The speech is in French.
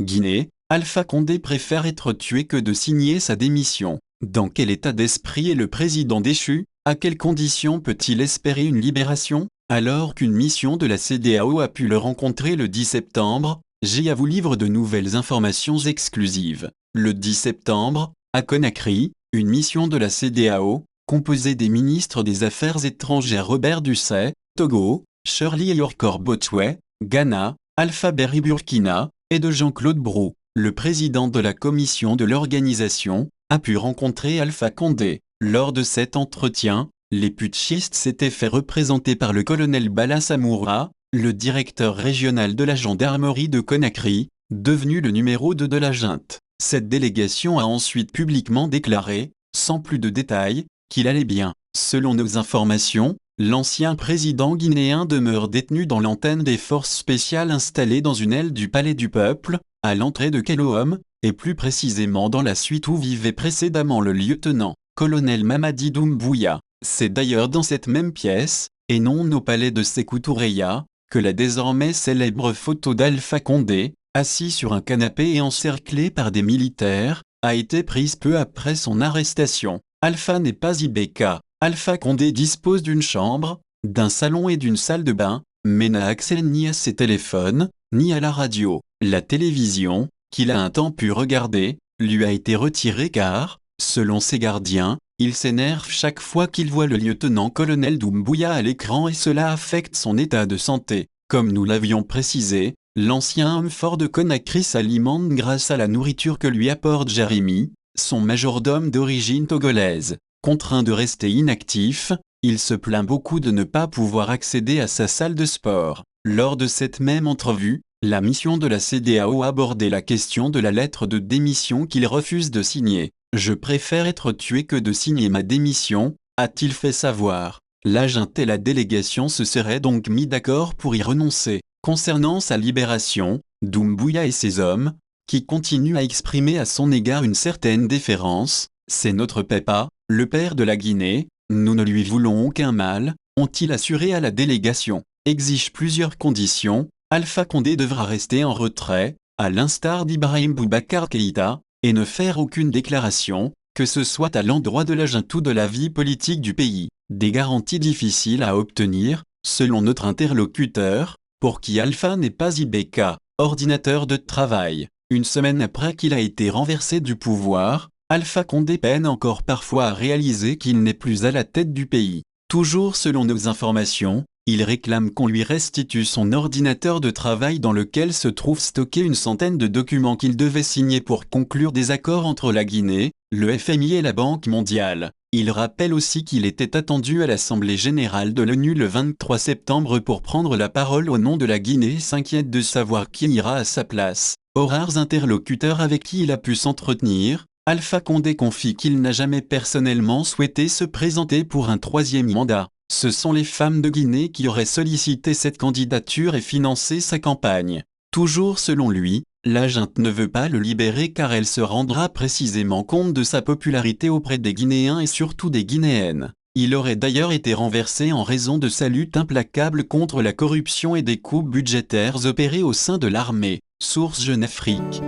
Guinée, Alpha Condé préfère être tué que de signer sa démission. Dans quel état d'esprit est le président déchu? À quelles conditions peut-il espérer une libération? Alors qu'une mission de la CEDEAO a pu le rencontrer le 10 septembre, j'ai à vous livre de nouvelles informations exclusives. Le 10 septembre, à Conakry, une mission de la CEDEAO, composée des ministres des Affaires étrangères Robert Ducey, Togo, Shirley Ayorkor Botchwey, Ghana, Alpha Berry Burkina, et de Jean-Claude Brou, le président de la commission de l'organisation, a pu rencontrer Alpha Condé. Lors de cet entretien, les putschistes s'étaient fait représenter par le colonel Bala Samoura, le directeur régional de la gendarmerie de Conakry, devenu le numéro 2 de la junte. Cette délégation a ensuite publiquement déclaré, sans plus de détails, qu'il allait bien. Selon nos informations, l'ancien président guinéen demeure détenu dans l'antenne des forces spéciales installées dans une aile du Palais du Peuple, à l'entrée de Kelohom, et plus précisément dans la suite où vivait précédemment le lieutenant-colonel Mamadi Doumbouya. C'est d'ailleurs dans cette même pièce, et non au palais de Sékou Toureya, que la désormais célèbre photo d'Alpha Condé, assis sur un canapé et encerclé par des militaires, a été prise peu après son arrestation. Alpha n'est pas Ibeka. Alpha Condé dispose d'une chambre, d'un salon et d'une salle de bain, mais n'a accès ni à ses téléphones, ni à la radio. La télévision, qu'il a un temps pu regarder, lui a été retirée car, selon ses gardiens, il s'énerve chaque fois qu'il voit le lieutenant-colonel Doumbouya à l'écran et cela affecte son état de santé. Comme nous l'avions précisé, l'ancien homme fort de Conakry s'alimente grâce à la nourriture que lui apporte Jérémy, son majordome d'origine togolaise. Contraint de rester inactif, il se plaint beaucoup de ne pas pouvoir accéder à sa salle de sport. Lors de cette même entrevue, la mission de la CEDEAO a abordé la question de la lettre de démission qu'il refuse de signer. « Je préfère être tué que de signer ma démission », a-t-il fait savoir. La junte et la délégation se seraient donc mis d'accord pour y renoncer. Concernant sa libération, Doumbouya et ses hommes, qui continuent à exprimer à son égard une certaine déférence, « C'est notre papa, le père de la Guinée, nous ne lui voulons aucun mal », ont-ils assuré à la délégation. Exige plusieurs conditions, Alpha Condé devra rester en retrait, à l'instar d'Ibrahim Boubacar Keïta, et ne faire aucune déclaration, que ce soit à l'endroit de la junte ou de la vie politique du pays. Des garanties difficiles à obtenir, selon notre interlocuteur, pour qui Alpha n'est pas Ibeka, ordinateur de travail. Une semaine après qu'il a été renversé du pouvoir, Alpha Condé peine encore parfois à réaliser qu'il n'est plus à la tête du pays. Toujours selon nos informations, il réclame qu'on lui restitue son ordinateur de travail dans lequel se trouvent stockés une centaine de documents qu'il devait signer pour conclure des accords entre la Guinée, le FMI et la Banque mondiale. Il rappelle aussi qu'il était attendu à l'Assemblée générale de l'ONU le 23 septembre pour prendre la parole au nom de la Guinée et s'inquiète de savoir qui ira à sa place. Aux rares interlocuteurs avec qui il a pu s'entretenir, Alpha Condé confie qu'il n'a jamais personnellement souhaité se présenter pour un troisième mandat. Ce sont les femmes de Guinée qui auraient sollicité cette candidature et financé sa campagne. Toujours selon lui, la junte ne veut pas le libérer car elle se rendra précisément compte de sa popularité auprès des Guinéens et surtout des Guinéennes. Il aurait d'ailleurs été renversé en raison de sa lutte implacable contre la corruption et des coupes budgétaires opérées au sein de l'armée. Source Jeune Afrique.